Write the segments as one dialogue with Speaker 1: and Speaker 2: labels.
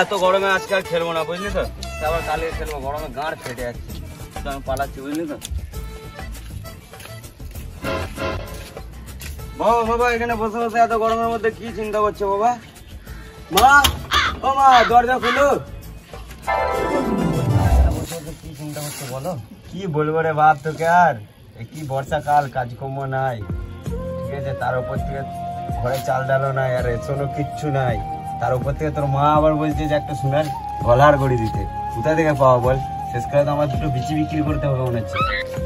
Speaker 1: এত গরমে আজকে আর খেলবো না বুঝলি তো, আবার কালকে খেলবো, গরমে গাঁড় ফেটে যাচ্ছে, আমি পালাচ্ছি বুঝলি তো। বাবা বাবা এখানে বসে বসে এত গরমের মধ্যে কি চিন্তা করছো বাবা? মা, ও মা দরজা খুলো। কি চিন্তা করছো বলো? কি বলবো রে বাপ তোকে, আর কি বর্ষাকাল, কাজকর্ম নাই, ঠিক আছে, তার উপর থেকে ঘরে চাল ডালও নাই, আর রেশনও কিচ্ছু নাই, তার উপর থেকে তোর মা আবার বলছে যে একটা সোনার গলার গড়ি দিতে, কোথা থেকে পাওয়া বল? শেষ করে তো আমার দুটো বিচি বিক্রি করতে হবে মনে হচ্ছে।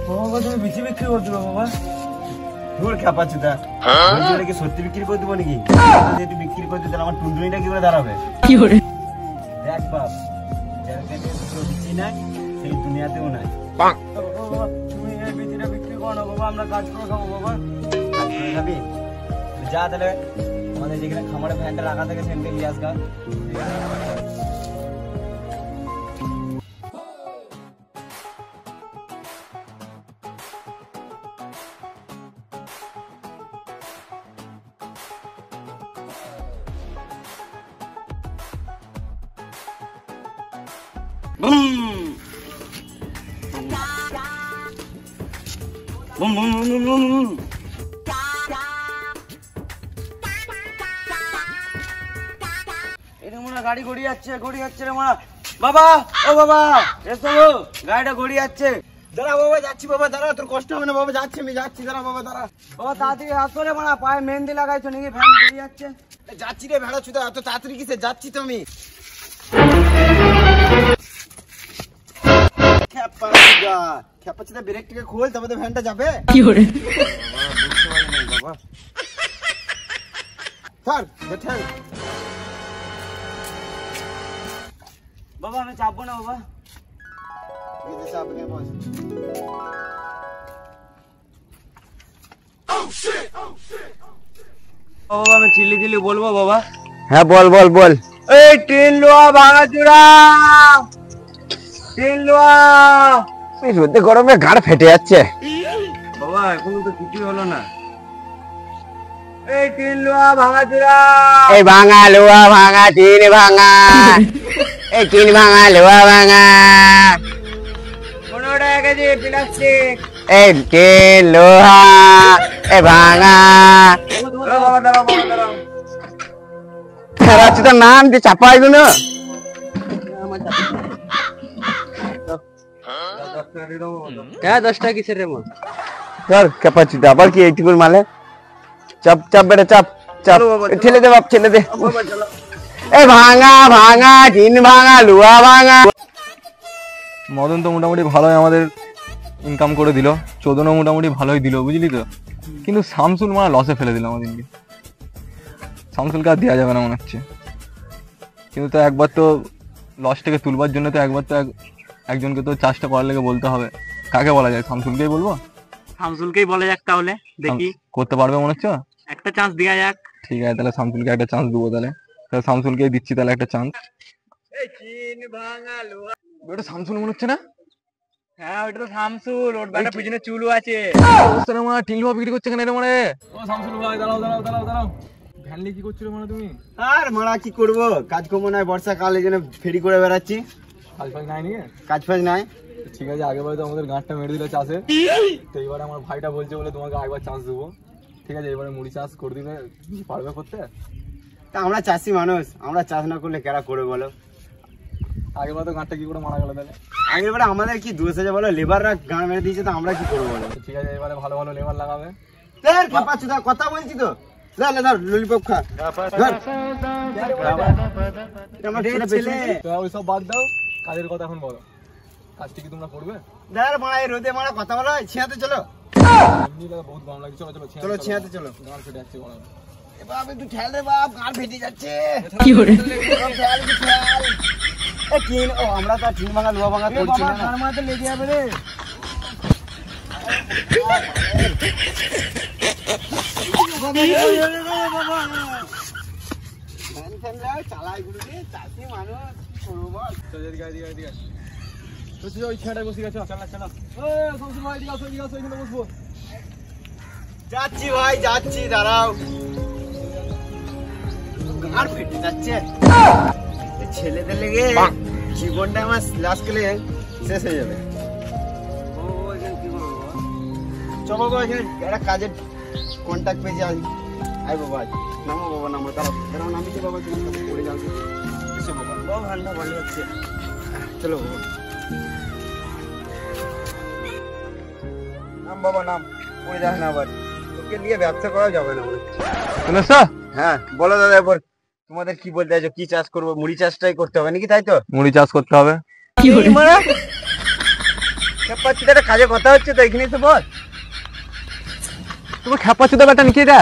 Speaker 1: বাবা তুমি বিচি বিক্রি করে দেবো বাবা? দূর খেপাচ্ছি তা, কি সত্যি বিক্রি করে দেবো নাকি? যদি বিক্রি করে দিতে আমার টুনটুনিটা কি করে দাঁড়াবে? দেখ বাপ, যার কাছে দুটো বিচি নাই সেই দুনিয়াতেও নাই। তুমি এই বিচিটা বিক্রি করো না বাবা, আমরা কাজ করে খাবো বাবা। কাজ করে খাবি? যা তাহলে আমাদের যেখানে খামারে ফ্যানটা রাখা থাকে সেখানে নিয়ে আসগা। গাড়ি গড়ি যাচ্ছে রে মা। বাবা ও বাবা এসো, গাড়িটা গড়ি যাচ্ছে। দাঁড়া বাবা, যাচ্ছি বাবা, দাঁড়া, তোর কষ্ট হবে না বাবা, যাচ্ছি আমি, যাচ্ছি, দাঁড়া বাবা, দাঁড়া বাবা, তাড়াতাড়ি আসো রে মা, পায়ে মেহেন্দি লাগাইছো নাকি? ফ্যান গড়ি যাচ্ছে। যাচ্ছি রে ভেড়া চুদা, এত তাড়াতাড়ি কিসে যাচ্ছি তো আমি। খেপাচ্ছি, ব্রেকটাকে খোল, তবে তো ভ্যানটা যাবে। কি করে বুঝতে পারি না বাবা। বাবা আমি চাপবো না বাবা। বাবা আমি চিল্লি চিল্লি বলবো বাবা? হ্যাঁ বল বল বল। এই ট্রেন লোয়া ভাঙাচোরা, ট্রেন লোয়া। এই রোদে গরমে গাড় ফেটে যাচ্ছে বাবা, এখনো তো কিছুই হলো না। এই ট্রেন লোয়া ভাঙাচোরা, এই ভাঙা লোয়া ভাঙা, ট্রেন ভাঙা, এই ট্রেন ভাঙা লোয়া ভাঙা, 15 টাকা কেজি প্লাস্টিক, এই ট্রেন লোহা, এই ভাঙা। তোর নাম দিয়ে চাপাই না, 10 টাকা কিসের রে মন? ক্যাপাসিটি আবার কি এইটুকুর মালে? চাপ চাপ বেটা, চাপ চাপ, ঠেলে দে বাপ, ঠেলে দে। এই ভাঙা ভাঙা, টিন ভাঙা, লোহা ভাঙা।
Speaker 2: মদন তো মোটামুটি ভালোই আমাদের ইনকাম করে দিল, চোদনও মোটামুটি ভালোই দিল বুঝলি তো, কিন্তু শামসুল মানে লসে ফেলে দিল আমাদেরকে। শামসুলকে আর দেওয়া যাবে না মনে হচ্ছে, কিন্তু তো একবার তো লস থেকে তুলবার জন্য তো একবার তো একজনকে তো চাষটা করার লেগে বলতে হবে। কাকে বলা যায়? শামসুলকেই বলবো।
Speaker 1: শামসুলকেই বলা যাক, তাহলে দেখি
Speaker 2: করতে পারবে মনে হচ্ছে,
Speaker 1: একটা চান্স দেওয়া যাক।
Speaker 2: ঠিক আছে তাহলে শামসুলকে একটা চান্স দেবো, তাহলে শামসুলকেই দিচ্ছি তাহলে একটা চান্স। ওটা শামসুল মনে হচ্ছে না?
Speaker 1: হ্যাঁ ওটা তো শামসুল, ওর বাটা পিছনে চুলও আছে।
Speaker 2: টিনলুয়া বিক্রি করছে কেন মানে?
Speaker 3: ও শামসুল ভাই দাঁড়াও দাঁড়াও দাঁড়াও দাঁড়াও, ভ্যান নিয়ে কি করছিল মানে তুমি?
Speaker 1: আর মারা কি করবো, কাজকর্ম নাই, বর্ষাকাল, এই জন্য ফেরি করে বেড়াচ্ছি।
Speaker 3: কাজ ফাজ নাই নিয়ে?
Speaker 1: কাজ ফাজ নাই।
Speaker 3: ঠিক আছে, আগেবারে তো আমাদের গাঁটটা মেরে দিলে চাষে, তো এবারে আমার ভাইটা বলছে বলে তোমাকে আরেকবার চান্স দেবো। ঠিক আছে, এবারে মুড়ি চাষ করে দিলে পারবে করতে?
Speaker 1: তা আমরা চাষি মানুষ, আমরা চাষ না করলে কেরা করে বলো?
Speaker 3: আগেবার তো গাঁটটা কি করে মারা গেল তাহলে?
Speaker 1: আগেবারে আমাদের কি দোষ আছে বলো? লেবাররা গাঁ মেরে দিয়েছে, তো আমরা কি করবো বলো?
Speaker 3: ঠিক আছে, এবারে ভালো ভালো লেবার লাগাবে।
Speaker 1: কথা বলছি তো, ললিপপ খা।
Speaker 3: ওইসব বাদ দাও, কাজের কথা এখন বলো, কাজটি কি তোমরা করবে?
Speaker 1: রোদে মারা কথা বলো, ছিঁড়াতে চলো।
Speaker 3: বহুত গরম লাগছে, চলো চলো
Speaker 1: চলো ছিঁড়াতে চলো।
Speaker 3: গান ফেটে যাচ্ছে গরম।
Speaker 1: বাপ একটু ঠেল রে বাপ, গান ফেটে যাচ্ছে। আমরা তো টিন ভাঙা লোহা ভাঙা করছি না, তার মাঝে লেগে যাবে রে। চালাই গুলোকে চাষি মানুষ করবো।
Speaker 3: ওই ছেঁড়ায় বসে গেছো, চালা চালা। ভাই এদিকে আসো, এদিকে আসো, এখানে বসবো।
Speaker 1: যাচ্ছি ভাই যাচ্ছি, দাঁড়াও। আর ফেটে যাচ্ছে ছেলেদের লেগে জীবনটা আমার লাস্ট গেলে শেষ হয়ে যাবে। চলো বাবা এখানে একটা কাজের কন্ট্যাক্ট পেয়েছি আই বাবা নামো বাবা নামো দাঁড়াও নামিয়ে বাবা তুমি পড়ে যাও এসো বাবা বাবা ঠান্ডা ভালো হচ্ছে চলো বাবা নাম বাবা নাম পড়ে যাস না আবার তোকে নিয়ে ব্যবসা করা যাবে না
Speaker 2: শুনেছো?
Speaker 1: হ্যাঁ বলো দাদা এবার তোমাদের কি বলতে চাইছো কি চাষ করবো মুড়ি চাষটাই করতে হবে নাকি তাই তো
Speaker 2: মুড়ি চাষ করতে হবে।
Speaker 1: কাজে কথা হচ্ছে তো এখানে তো বল
Speaker 2: তোমার খেপা চুদা বেটা নাকি এটা?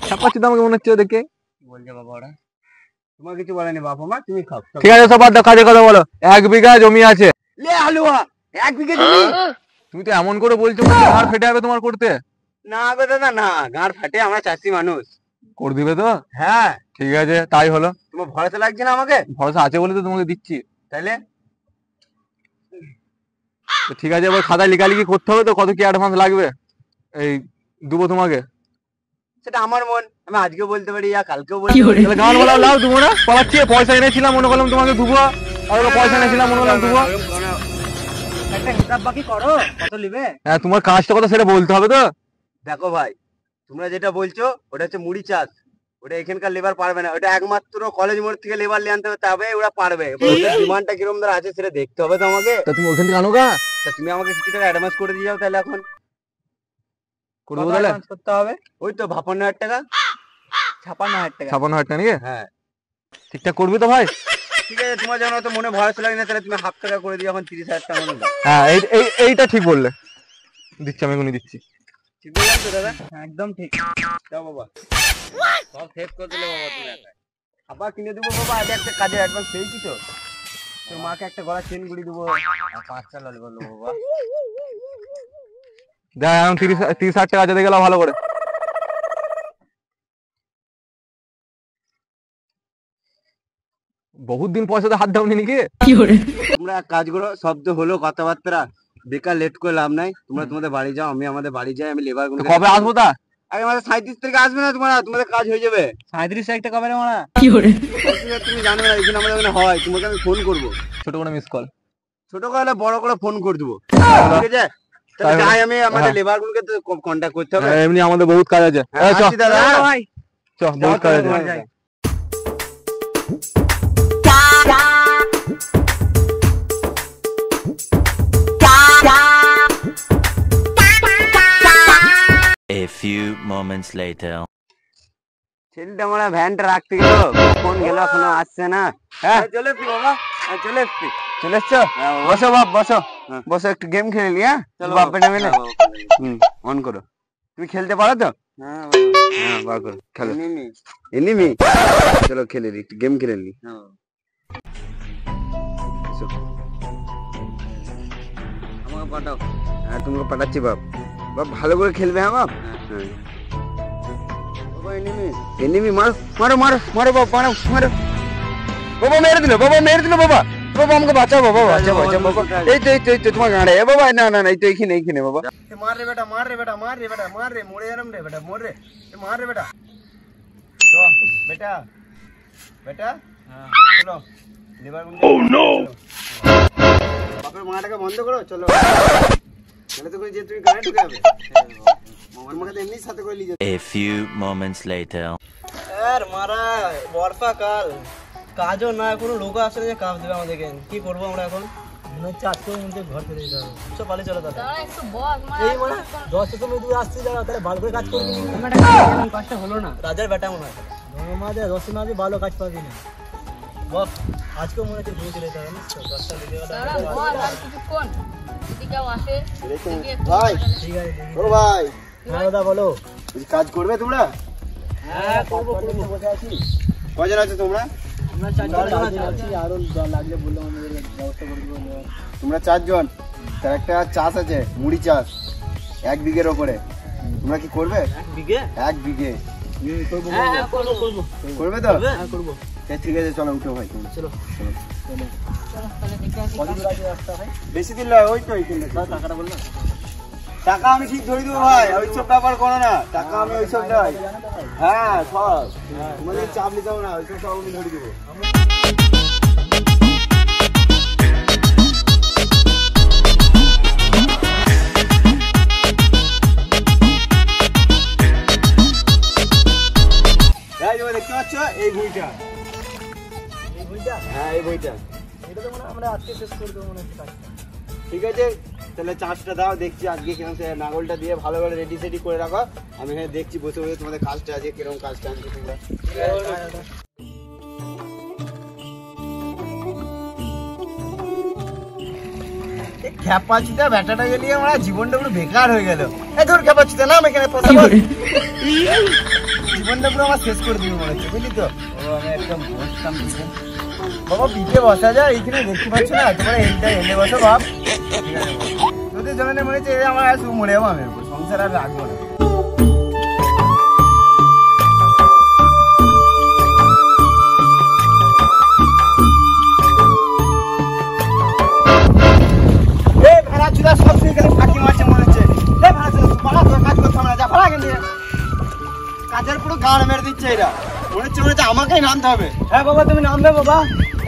Speaker 2: খেপা চুদা আমাকে মনে হচ্ছে দেখে।
Speaker 1: বলছে বাবা ওরা তোমার কিছু বলেনি বাবা মা তুমি খাও।
Speaker 2: ঠিক আছে সব বাদ দাও, কাজে কথা বলো। 1 বিঘা জমি আছে।
Speaker 1: লে হালুয়া 1 বিঘা জমি?
Speaker 2: তুমি তো এমন করে বলছো আর ফেটে যাবে তোমার করতে।
Speaker 1: না গো দাদা না গাঁর ফাটে আমরা চাষি মানুষ
Speaker 2: করে দিবে তো?
Speaker 1: হ্যাঁ
Speaker 2: ঠিক আছে তাই হলো।
Speaker 1: তোমার ভরসা লাগছে না আমাকে?
Speaker 2: ভরসা আছে বলে তো তোমাকে দিচ্ছি।
Speaker 1: তাইলে
Speaker 2: ঠিক আছে এবার খাতায় লেখালেখি করতে হবে তো কত কি অ্যাডভান্স লাগবে এই দেবো তোমাকে।
Speaker 1: সেটা আমার মন আমি আজকে বলতে পারি আর কালকেও বলতে পারি।
Speaker 2: তাহলে গান বলা লাও দেবো না পালাচ্ছি। পয়সা এনেছিলাম মনে করলাম তোমাকে দেবো আর পয়সা এনেছিলাম মনে করলাম দেবো।
Speaker 1: একটা হিসাব বাকি করো কত নেবে।
Speaker 2: হ্যাঁ তোমার কাজটা কথা সেটা বলতে হবে তো।
Speaker 1: দেখো ভাই তোমরা যেটা বলছো ওটা হচ্ছে মুড়ি চাষ ওটা এখানকার লেবার পারবে না ওটা একমাত্র কলেজ মোড় থেকে লেবার নিয়ে আনতে হবে তবে ওরা পারবে। ডিমান্ডটা কিরকম ধরে আছে সেটা দেখতে হবে তো আমাকে।
Speaker 2: তা তুমি ওখান থেকে আনো গা।
Speaker 1: তা তুমি আমাকে কিছু টাকা অ্যাডভান্স করে দিয়ে যাও তাহলে এখন
Speaker 2: করে দেবো তাহলে
Speaker 1: করতে হবে ওই তো 52,000 টাকা 56,000 টাকা
Speaker 2: 56,000 টাকা নিয়ে।
Speaker 1: হ্যাঁ
Speaker 2: ঠিকঠাক করবি তো ভাই?
Speaker 1: ঠিক আছে তোমার যখন অত মনে ভরসা লাগে না তাহলে তুমি 1/2 টাকা করে দিও এখন 30,000 টাকা মনে দাও।
Speaker 2: হ্যাঁ এইটা ঠিক বললে দিচ্ছি আমি এখনই দিচ্ছি।
Speaker 1: ঠিক বললাম তো দাদা? একদম ঠিক। দাও বাবা সব সেভ করে দিলে বাবা তুমি আবার কিনে দেবো বাবা আগে একটা কাজের অ্যাডভান্স পেয়েছি তো তোর মাকে একটা গলা চেন গুড়ি দেবো 5টা লাল বলবো বাবা।
Speaker 2: দেখ এখন 30,000 টাকা যেতে গেল ভালো করে। বহুত দিন পয়সাতে হাত দাওনি নাকি?
Speaker 1: তোমরা এক কাজ করো শব্দ হলো কথাবার্তা বেকার লেট করে লাভ নাই তোমরা তোমাদের বাড়ি যাও আমি আমাদের বাড়ি যাই আমি লেবার গুলো
Speaker 2: কবে আসবো তা?
Speaker 1: আগে আমাদের 37 তারিখে আসবে না তোমাদের কাজ হয়ে যাবে। 37 তারিখটা কবে রে মারা? তুমি জানো না এখানে আমাদের ওখানে হয় তোমাকে আমি ফোন করবো
Speaker 2: ছোট করে মিস কল
Speaker 1: ছোট করে বড় করে ফোন করে দেবো ঠিক আছে। তাহলে যাই আমি আমাদের লেবার গুলোকে তো কন্ট্যাক্ট করতে হবে।
Speaker 2: এমনি আমাদের বহুত কাজ আছে।
Speaker 1: আসছি দাদা ভাই
Speaker 2: চল বহুত কাজ আছে।
Speaker 4: A few moments later.
Speaker 1: ছেলেটা আমরা ভ্যানটা রাখতে গেল ফোন গেল এখনো আসছে না। হ্যাঁ চলে এসছি বাবা চলে এসছি। চলে এসছো? বসো বাপ বসো বসো একটু গেম খেলে নি। হ্যাঁ বাপ বেটা মিলে অন করো। তুমি খেলতে পারো তো? হ্যাঁ বার করো খেলো এনিমি চলো খেলে নি একটু গেম খেলে নি। আমাকে পাঠাও। হ্যাঁ তোমাকে পাঠাচ্ছি বাপ বাপ ভালো করে খেলবে। হ্যাঁ বাপ হ্যাঁ এনিমি মারো মারো মারো মারো বাবা মারো মারো বাবা মেরে দিল বাবা বাবা বাবা আমাকে বাঁচাও বাবা বাঁচাও বাবা এই তো তোমার গাড়ে বাবা না না এই তো এইখানে বাবা মার রে বেটা মার রে বেটা মার রে বেটা মার রে মরে গেলাম রে বেটা মর রে মার রে বেটা তো বেটা বেটা হ্যাঁ চলো লেবার গুলো ও নো বাপের মাটাকে বন্ধ করো চলো তাহলে তো যে তুমি গাড়ি ঢুকে যাবে আমাকে এমনি সাথে করে নিয়ে
Speaker 4: A few moments later.
Speaker 5: আর মারা বর্ষাকাল কাজও না কোনো লোক আসে না যে কাজ দেবে আমাদেরকে কি করবো আমরা এখন মনে হচ্ছে আজকের মধ্যে ঘর ফিরে যেতে হবে। চল পালিয়ে চলো দাদা এই মানে 10 তুমি দূরে আসছি দাদা তাহলে ভালো করে কাজ করবি কাজটা হলো না রাজার বেটা মনে হয় মাঝে 10 মাঝে ভালো কাজ পাবি না বাপ আজকে মনে হচ্ছে ঘুরে চলে যেতে হবে 10টা লেগে গেল
Speaker 1: ভাই
Speaker 5: ঠিক আছে
Speaker 1: ও ভাই
Speaker 5: হ্যাঁ দাদা বলো
Speaker 1: কাজ করবে তোমরা?
Speaker 5: হ্যাঁ করবো
Speaker 1: বসে আছি। কজন আছো তোমরা?
Speaker 5: আমরা 4 আছি আরো লাগলে বললাম আমাদের ব্যবস্থা করে দেবো।
Speaker 1: তোমরা 4 জন তার একটা চাষ আছে মুড়ি চাষ 1 বিঘের উপরে তোমরা কি করবে?
Speaker 5: 1 বিঘে
Speaker 1: 1 বিঘে
Speaker 5: করবো হ্যাঁ করবো
Speaker 1: করবে তো?
Speaker 5: হ্যাঁ করবো
Speaker 1: ঠিক আছে চলো উঠো ভাই
Speaker 5: চলো
Speaker 1: বেশি দিন নয় ওই তো এইখানে
Speaker 5: টাকাটা বললাম
Speaker 1: টাকা আমি ঠিক ধরে দেবো ভাই, ওইসব ব্যাপার করো না, টাকা আমি ওইসব দেয়। হ্যাঁ সব তোমাদের চাপ নিতে হবে না, ওইসব সব আমি ধরে দেবো। দেখতে পাচ্ছ এই বইটা, হ্যাঁ এই বইটা,
Speaker 5: এটা তো মনে হয় আমরা আজকে শেষ করে দেবো মনে হচ্ছে কাজটা।
Speaker 1: ঠিক আছে তাহলে চার্জটা দাও, দেখছি আজকে কিরকম সে নাগলটা দিয়ে ভালো করে রেডি সেডি করে রাখো, আমি এখানে দেখছি বসে বসে তোমাদের কাজটা আজকে কিরকম কাজটা আনছি তোমরা। খ্যাপাচুদা ব্যাটাটা গেলে আমার জীবনটা পুরো বেকার হয়ে গেল। এই ধর খ্যাপাচুদা নাম এখানে জীবনটা পুরো আমার শেষ করে দিবি মনে হচ্ছে, বুঝলি তো? আমি একদম বসতাম বাবা, পিঠে বসা যায় এইখানে, দেখতে পাচ্ছ না তোমার এনে বসো বাপ। ঠিক আছে তোদের জন্য মনে হচ্ছে আমার আর শুধু মরে যাবো, আমি সংসার আর রাখবো না। সব এখানে ফাঁকি মারছে মনে হচ্ছে। কাজ করতে হবে না, যা ভাড়া কেন কাজের পুরো গান মেরে দিচ্ছে এরা, মনে হচ্ছে আমাকেই নামতে হবে। হ্যাঁ বাবা তুমি নামবে বাবা,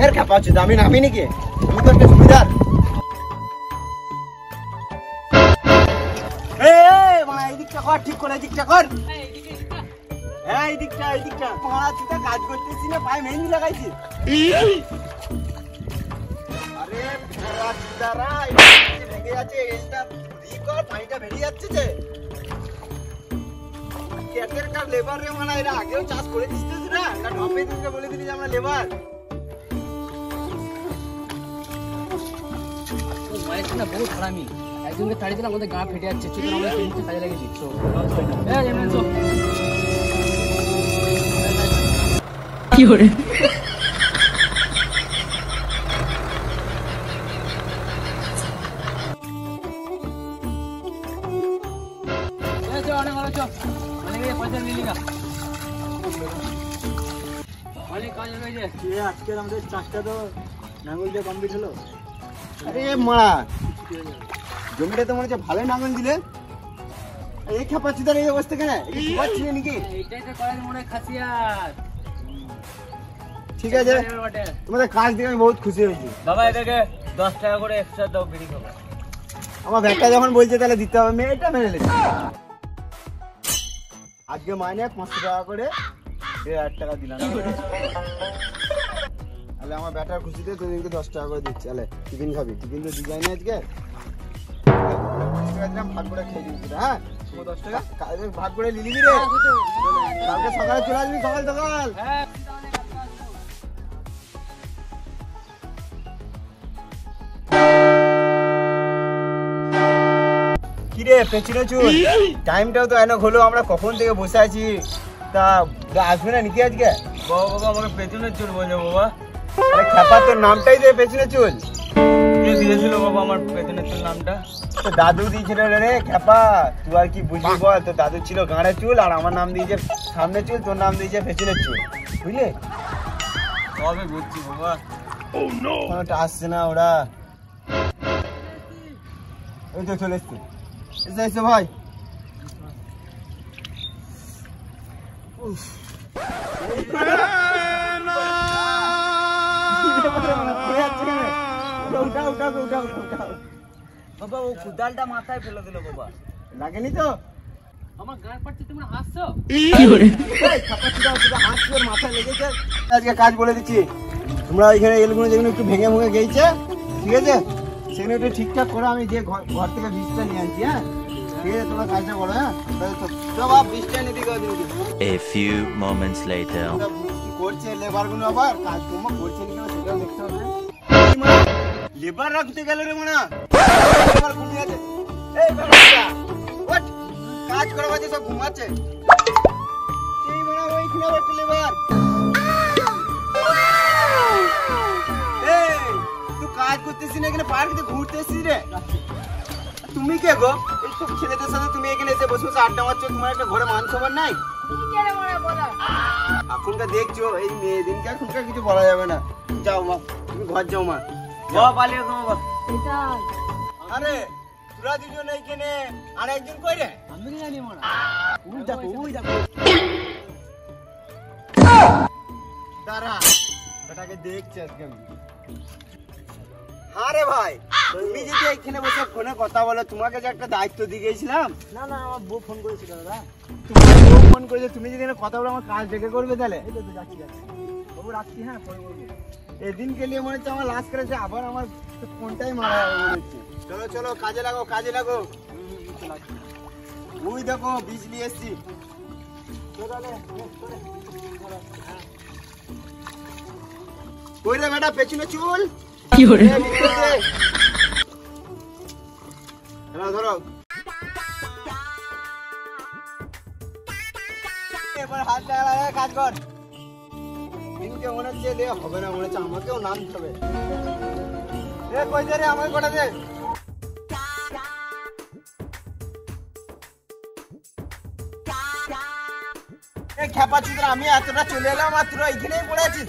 Speaker 1: এর খ্যাপাচ্ছি আমি নামি নাকি? তুমি তো একটা সুবিধার। এই দিকটা কর, ঠিক করে এই দিকটা কর। হ্যাঁ এই দিকটা কাজ করতেছি না, পায়ে মেহেন্দি লাগাইছি। আরে ভেঙে যাচ্ছে, পানিটা বেরিয়ে যাচ্ছে যে ক্ষেতের কাজ লেবার রে, মানে এরা আগেও চাষ করে দিচ্ছিস না, ঢপে দিতে বলে দিলি যে আমরা লেবার।
Speaker 5: বহুত খারামি, একজনকে তাড়িয়ে দিলাম, আমাদের গা ফেটে যাচ্ছে, চোখের আমরা কাজে লেগেছি। কি করে
Speaker 1: আজকে আমাদের চাষটা তো নাঙ্গল দিয়ে কমপ্লিট হলো। আরে মা জমিটা তো মনে হচ্ছে ভালোই নাঙ্গল দিলে, এই খেপাচ্ছি তার এই অবস্থা কেন? পাচ্ছি না নাকি? ঠিক আছে তোমাদের কাজ দেখে আমি বহুত খুশি হয়েছি
Speaker 5: বাবা। এটাকে 10 টাকা করে এক্সট্রা দাও, বিড়ি খাবো।
Speaker 1: আমার ব্যাগটা যখন বলছে তাহলে দিতে হবে, মেয়েটা মেনে নিয়েছে। আজকে মাইনে 500 টাকা করে 1,000 টাকা দিলাম, তাহলে আমার ব্যাটার খুশিতে তোদেরকে 10 টাকা করে দিচ্ছি। তাহলে টিফিন খাবি, টিফিন তো ডিজাইন আজকে ভাগ করে খেয়ে দিচ্ছি। হ্যাঁ 10 টাকা ভাগ করে নিবি রে, কালকে সকালে চলে আসবি, সকাল সকাল। কিরে পেছনে চুল, টাইমটাও তো এনক হলো, আমরা কখন থেকে বসে আছি, তা আসবে না নাকি আজকে?
Speaker 5: বাবা বাবা আমাকে পেছনের চুল বলছো বাবা।
Speaker 1: আরে খ্যাপা তোর নামটাই দে পেছনে চুল।
Speaker 5: কে দিয়েছিল বাবা আমার পেছনের চুল নামটা?
Speaker 1: তো দাদু দিয়েছিল রে খ্যাপা, তুই আর কি বুঝবি বল? তো দাদু ছিল গাঁড়ে চুল, আর আমার নাম দিয়েছে সামনে চুল, তোর নাম দিয়েছে পেছনের চুল, বুঝলি?
Speaker 5: কবে বুঝছি বাবা?
Speaker 1: ওটা আসছে না ওরা, ওই তো চলে এসছে। এসে এসে ভাই
Speaker 5: বাবা ও কুদালটা মাথায় ফেলে দিল বাবা।
Speaker 1: লাগেনি তো?
Speaker 5: আমার গায়ে পড়ছে, তোমরা হাসছো?
Speaker 1: মাথায় লেগেছে। আজকে কাজ বলে দিচ্ছি, তোমরা এখানে এলগুলো যেগুলো একটু ভেঙে ভেঙে গেছে, ঠিক আছে, সেগুলো একটু ঠিকঠাক করে আমি যে ঘর থেকে বীজটা নিয়ে আনছি। হ্যাঁ ঠিক আছে, তোমরা কাজটা করো। হ্যাঁ বীজটা নিতে গেছে।
Speaker 4: A few moments later.
Speaker 1: করছে লেবার গুলো, আবার কাজ কর্ম করছে কিনা সেটাও দেখতে হবে। লেবার রাখতে গেলে রে মানা ঘুমিয়ে আছে, এই কাজ করা হচ্ছে সব ঘুমাচ্ছে। এই মানা ওইখানে আবার লেবার, এই তুই কাজ করতেছিস না, এখানে পার্কে ঘুরতে এসেছিস রে? তুমি কে গো? এইসব ছেলেদের সাথে তুমি এখানে এসে বসে বসে আড্ডা মারছো, তোমার একটা ঘরে মান খবর নাই? এখনকার দেখছো এই মেয়ে দিনকে, এখনকার কিছু বলা যাবে না। যাও মা, তুমি ঘর যাও মা,
Speaker 5: বাবা পালিয়ে গো বাবা।
Speaker 1: আরে তোরা দুজন এইখানে আর একজন কই রে?
Speaker 5: আমি কি জানি মারা ওই দেখো
Speaker 1: দাঁড়া বেটাকে দেখছি আজকে আমি। হ্যাঁ রে ভাই, তুমি যদি এখানে বসে ফোনে কথা বলো, তোমাকে যে একটা দায়িত্ব দিয়ে গেছিলাম।
Speaker 5: না না আমার বউ ফোন করেছিল দাদা
Speaker 1: তোমার বউ ফোন করেছে, তুমি যদি এখানে কথা বলো আমার কাজ ডেকে করবে তাহলে?
Speaker 5: এই তো যাচ্ছি বাবু রাখছি হ্যাঁ পরে বলবো
Speaker 1: এদিন কে লিয়ে মনে হচ্ছে আমার লাশ করেছে, আবার আমার ফোনটাই মারা যাবে মনে হচ্ছে। চলো চলো কাজে লাগো কাজে লাগো। ওই দেখো বীজ নিয়ে এসছি। কই রে বেটা পেছনে চুল কি হরে ধরো ধরো। এবার হাত লাগা কাজ কর। দিনকে মনে হচ্ছে দে হবে না, মনে হচ্ছে আমাকেও নামতে হবে। এ কই দে রে আমাকে কটা দে। এ খেপা চুদরা, আমি এতটা চলে এলাম আর তোরা এখানেই পড়ে আছিস।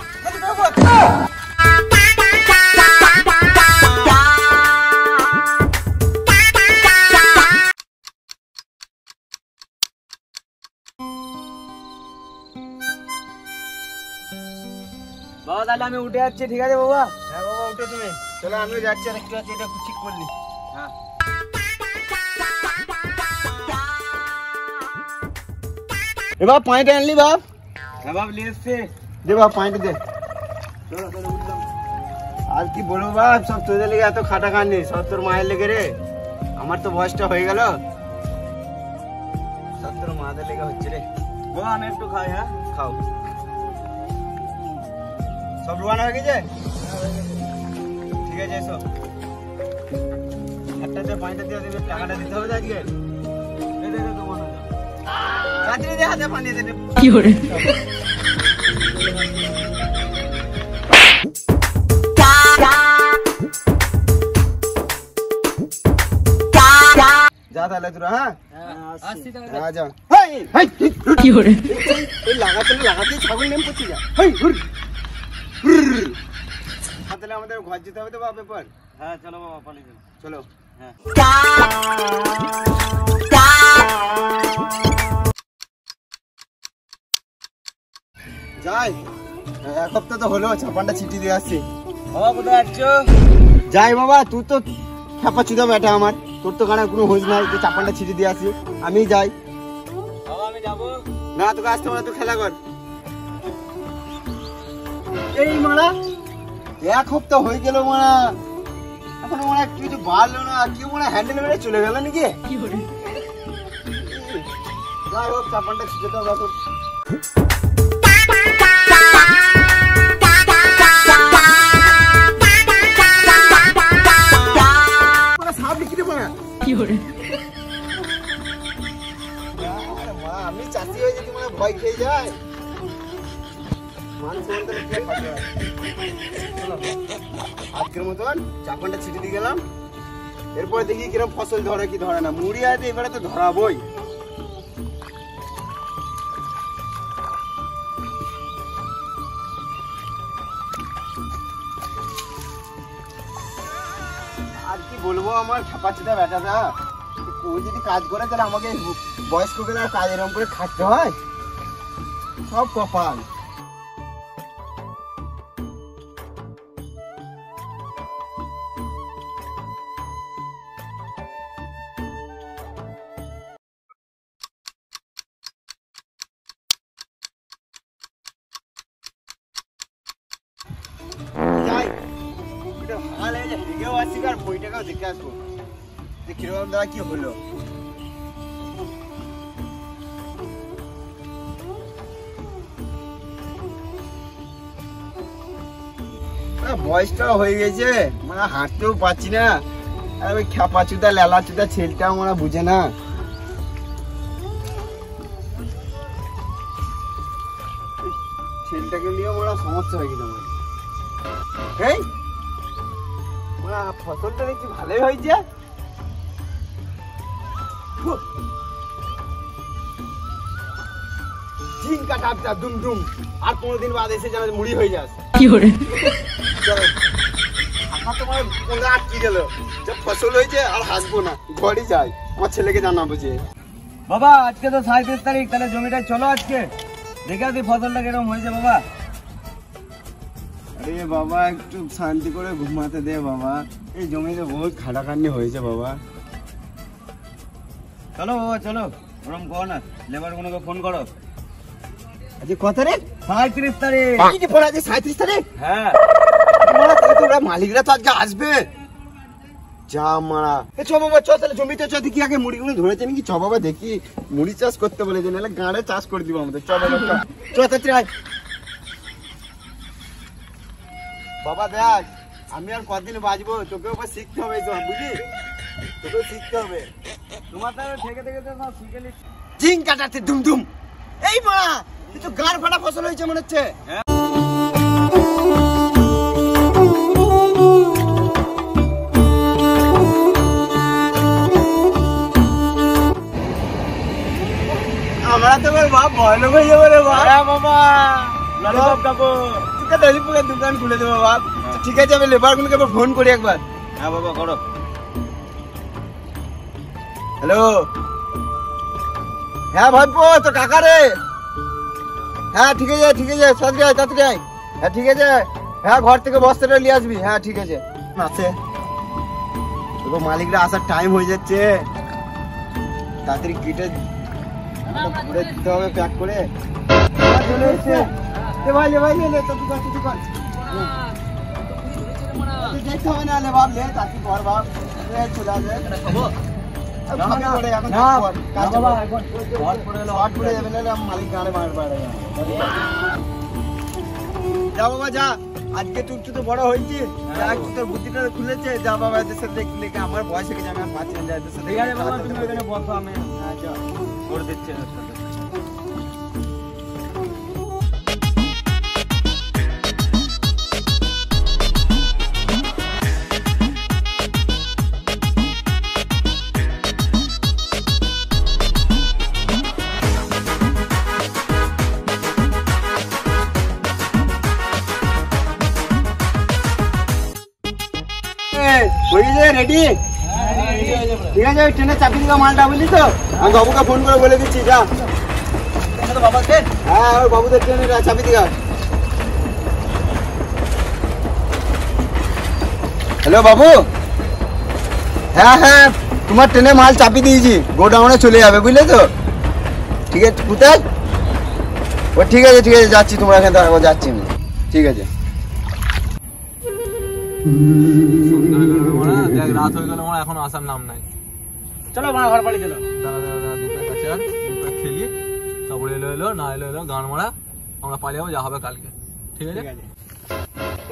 Speaker 5: বাবা তাহলে আমি উঠে যাচ্ছি ঠিক আছে বাবা
Speaker 1: হ্যাঁ বাবা উঠে তুমি চলো, আমিও যাচ্ছি আর একটু আছে, এটা ঠিক করলি।
Speaker 5: হ্যাঁ
Speaker 1: এ বাপ পয়েন্ট আনলি বাপ? হ্যাঁ বাপ নিয়ে এসছে, দে বাপ পয়েন্ট দে। চলো চলো উঠলাম। আর কি বলবো বাপ, সব তোদের লেগে এত খাটা খাননি, সব তোর মায়ের লেগে রে। আমার তো বয়সটা হয়ে গেল, সব তোর মাদের লেগে হচ্ছে রে। বাবা আমি একটু খাই। হ্যাঁ খাও। সব রোয়ানা হয়ে গেছে? ঠিক আছে এসো। একটাতে পয়েন্টটা দিয়ে দেবে, টাকাটা দিতে হবে তো আজকে। দে দে দে তোমার রাত্রি দে হাতে পানি দে কি করে। যা তাহলে তোরা। হ্যাঁ
Speaker 5: আসছি তাহলে
Speaker 1: যা যা। হেই হেই কি করে এই লাগাতে লাগাতে ছাগল নেম করতে যা। হেই হুর তাহলে আমাদের ঘর যেতে হবে তো বাপ এরপর।
Speaker 5: হ্যাঁ চলো বাবা পালিয়ে
Speaker 1: চলো।
Speaker 5: হ্যাঁ
Speaker 1: যাই, এক সপ্তাহ তো হলো, ছাপানটা চিঠি দিয়ে আসছি।
Speaker 5: বাবা কোথায় যাচ্ছ?
Speaker 1: যাই বাবা, তুই তো খেপা চুদা বেটা আমার, তোর তো গানের কোনো হোঁজ নাই যে চাপানটা ছিটি দিয়ে আসি। আমি যাই।
Speaker 5: বাবা আমি যাবো
Speaker 1: না তোকে আসতে পারে, তো খেলা কর। এই মারা এক সপ্তাহ হয়ে গেল মারা, এখন মনে হয় কিছু বাড়লো না, কেউ মনে হয় হ্যান্ডেল মেরে চলে গেল নাকি। যাই হোক চাপানটা ছিটে তো তোর। আমি চাষি হয়ে যদি মানে ভয় খেয়ে যায়, আজকের মতন চাপানটা ছিটে দিয়ে গেলাম। এরপরে দেখি কিরকম ফসল ধরে কি ধরে না। মুড়ি আছে এবারে তো ধরাবই। আর কি বলবো, আমার খেপাচিটা বেটাটা ও যদি কাজ করে তাহলে আমাকে বয়স্ক গেলে কাজ এরকম করে খাটতে হয়, সব কপাল। যাই ভালো লেগেছে, হেগেও আসছি আর বইটাকেও দেখে আসবো যে কিরকম দ্বারা কি হলো। বয়সটাও হয়ে গেছে, মানে হাঁটতেও পাচ্ছি না। আর ওই খেপা চুদা লেলা চুদা ছেলেটাও মানে বুঝে না। ছেলেটাকে নিয়েও মানে সমস্যা হয়ে গেছে আমার। এই মানে ফসলটা দেখছি ভালোই হয়েছে। ঝিঙ্কা টাপটা দুম দুম, আর 15 দিন বাদ এসে যেন মুড়ি হয়ে যাস। কি করে চলো তোমার ওরা আটকে গেল, যা ফসল হয়েছে আর হাসবো না, ঘরে যাই আমার ছেলেকে জানাবো যে। বাবা আজকে তো 37 তারিখ, তাহলে জমিটা চলো আজকে দেখে আসি ফসলটা কিরকম হয়েছে বাবা। আরে বাবা একটু শান্তি করে ঘুমাতে দে বাবা, এই জমিতে বহুত খাটাখাটনি হয়েছে বাবা। চলো বাবা চলো, ওরম করো না, লেবার গুলোকে ফোন করো। আজকে কত তারিখ? 37 তারিখ। কি যে পড়া আছে 37 তারিখ? হ্যাঁ তোমরা মালিকরা তো আজকে আসবে। যা মারা এ চ বাবা চ, তাহলে জমিতে চ, দেখি আগে মুড়িগুলো ধরেছে নাকি। চ বাবা দেখি, মুড়ি চাষ করতে বলেছে, নাহলে গাঁড়ে চাষ করে দিব আমাদের। চ বাবা চ, তাড়াতাড়ি আয়। বাবা দেখ, আমি আর কতদিন বাঁচবো, তোকেও শিখতে হবে তো, বুঝলি? তোকেও শিখতে হবে। তোমার তো থেকে থেকে তো সব শিখে নিচ্ছি। জিং কাটাতে দুমদুম, এই মারা কিন্তু গাঁড় ফাটা ফসল হয়েছে মনে হচ্ছে। আমরা তো বাপ ভয় লোক হয়ে যাবো রে বাবা। ললিপপ খাবো, তোকে ললিপপের দোকান খুলে দেবো বাপ। ঠিক আছে, আমি লেবার গুলোকে ফোন করি একবার। হ্যাঁ বাবা করো। হ্যালো, হ্যাঁ ভাইপো তো কাকা রে। হ্যাঁ ঠিক আছে ঠিক আছে, তাড়াতাড়ি আয় তাড়াতাড়ি আয়। হ্যাঁ ঠিক আছে, হ্যাঁ ঘর থেকে বস্তাটা নিয়ে আসবি। হ্যাঁ ঠিক আছে, আছে তোকে মালিকরা আসার টাইম হয়ে যাচ্ছে, তাড়াতাড়ি কেটে ঘুরে দিতে হবে প্যাক করে। চলে এসছে ভাই, ভাই দেখতে হবে না, লে বাপ লে তাড়াতাড়ি কর বাপ, চলে আসবে। মালিক গাড়ে মার পাড়ে যা বাবা যা, আজকে তুই তো বড় হয়েছিস, তোর বুদ্ধিটা খুলেছে। যা বাবা এদের সাথে লেগে আমার বয়স হয়ে গেছে, আমি আর পাচ্ছি না এদের সাথে। তুমি ওখানে বসো, আমি করে দিচ্ছি এদের সাথে। রেডি? ঠিক আছে, ট্রেনে চাপি দিবা মালটা, বুঝলি তো? আমি বাবুকে ফোন করে বলে দিচ্ছি। যা হ্যাঁ, ওই বাবুদের ট্রেনে চাপি দিবা। হ্যালো বাবু, হ্যাঁ হ্যাঁ তোমার ট্রেনে মাল চাপি দিয়েছি, গোডাউনে চলে যাবে, বুঝলে তো? ঠিক আছে, কোথায়? ও ঠিক আছে ঠিক আছে, যাচ্ছি, তোমরা এখানে দাঁড়াবো, যাচ্ছি আমি। ঠিক আছে।
Speaker 3: রাত হয়ে গেল, এখন আসার নাম নাই।
Speaker 5: চলো মা ঘর পালিয়ে চলো।
Speaker 3: খেলি, তারপরে এলো না এলো গান মারা, আমরা পালিয়ে যাবো, যা হবে কালকে। ঠিক আছে?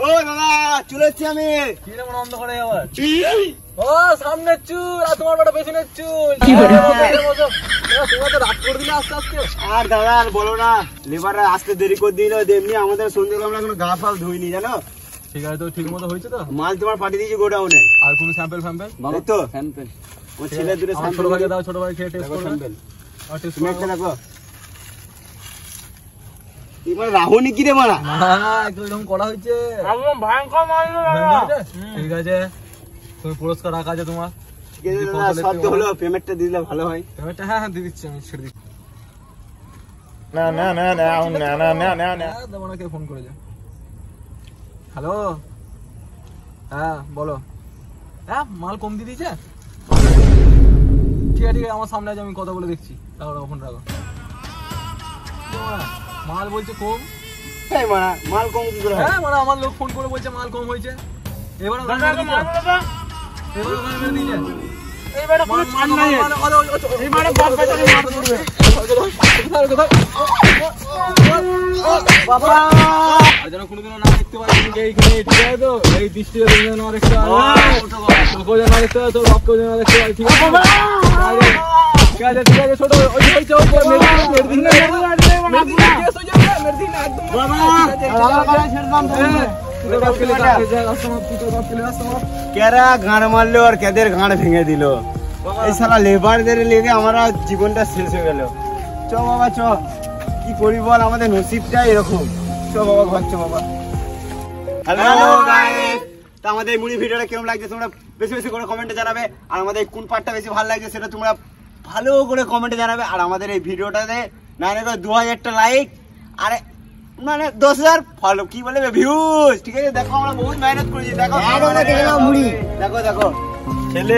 Speaker 1: ও দাদা চলে এসছি আমি।
Speaker 3: কি রে মনে অন্ধকারে আবার? ও সামনের চুল আর তোমার বড় পেছনের চুল। তোমরা তো রাত করে দিলে আস্তে আস্তে।
Speaker 1: আর দাদা আর বলো না, লেবাররা আসতে দেরি করে দিল, এমনি আমাদের সন্ধ্যেবেলা আমরা কোনো গা ফাল ধুইনি, জানো?
Speaker 3: ঠিক আছে, তো ঠিক মতো হয়েছে তো?
Speaker 1: মাল তোমার পাঠিয়ে দিয়েছি গোডাউনে।
Speaker 3: আর কোনো স্যাম্পল ফ্যাম্পল?
Speaker 1: এই তো স্যাম্পল, ও ছেলে দুটো
Speaker 3: আমার
Speaker 1: স্যাম্পল
Speaker 3: ছোট ভাইকে দাও, ছোট ভাই খেয়ে টেস্ট করবে।
Speaker 1: স্যাম্পল
Speaker 3: আর টেস্ট
Speaker 1: তুমি একটা দেখো। এবার রাহুনি কি রে মারা?
Speaker 3: না একদম এরকম করা হয়েছে,
Speaker 5: একদম ভয়ঙ্কর মাল।
Speaker 3: ঠিক আছে, তুমি পুরস্কার রাখা আছে তোমার।
Speaker 1: ঠিক আছে দাদা, সব তো হলো, পেমেন্টটা দিলে ভালো হয়।
Speaker 3: পেমেন্টটা হ্যাঁ হ্যাঁ দিয়ে দিচ্ছি, আমি ছেড়ে দিচ্ছি।
Speaker 2: না না না না না না না না না
Speaker 3: দেবো না, কে ফোন করেছে? হ্যালো, হ্যাঁ বলো। হ্যাঁ মাল কম দিয়ে দিয়েছে? ঠিক আছে ঠিক আছে, আমার সামনে আছে, আমি কথা বলে দেখছি। তারপরে ফোন রাখো। মাল বলছে কম।
Speaker 1: এই মারা মাল কম কি করে হয়?
Speaker 3: হ্যাঁ মানে আমার লোক ফোন করে বলছে মাল কম হয়েছে। এবার ওখানে মেরে দিয়েছে। এবার ওখানে মেরে দিয়েছে।
Speaker 5: এইবারে কোনো ছাড় নাই, এইবারে বাপ বেটাকে মার পড়বে। বাবা
Speaker 3: আর যেন কোনোদিনও না দেখতে পাই এইখানে, ঠিক আছে তো? এই দৃষ্টিতে তুমি যেন না দেখতে পাই, তোকেও যেন না দেখতে পাই, তোর বাপকেও যেন না দেখতে পাই, ঠিক আছে? ঠিক আছে ঠিক আছে, ছোট ওই হয়েছে, মেরদিন না কেস হয়ে যাবে, মেরদিন না একদম।
Speaker 1: কেরা গাঁড় মারলো আর কেদের গাঁড় ভেঙে দিল। এই শালা লেবারদের লেগে আমরা জীবনটা শেষ হয়ে গেল। চ বাবা চ, কি করি বল, আমাদের নসিবটা এরকম। চ বাবা ঘর চ বাবা। হ্যালো গাইস, তো আমাদের এই মুড়ি ভিডিওটা কেমন লাগছে তোমরা বেশি বেশি করে কমেন্টে জানাবে, আর আমাদের কোন পার্টটা বেশি ভালো লাগছে সেটা তোমরা ভালো করে কমেন্টে জানাবে। আর আমাদের এই ভিডিওটাতে না 2000টা লাইক আর মানে 10,000 ফলো কি বলে ভিউজ, ঠিক আছে? দেখো আমরা বহুত মেহনত করেছি, দেখো মুড়ি দেখো দেখো ছেলে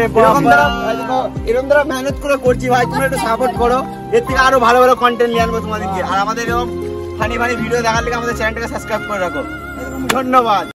Speaker 1: এরকম দ্বারা মেহনত করে করছি ভাই, তোমরা একটু সাপোর্ট করো, এর থেকে আরো ভালো ভালো কন্টেন্ট নিয়ে আনবো তোমাদেরকে। আর আমাদের এরকম ফানি ফানি ভিডিও দেখার লিগে আমাদের চ্যানেলটাকে সাবস্ক্রাইব করে রাখো। ধন্যবাদ।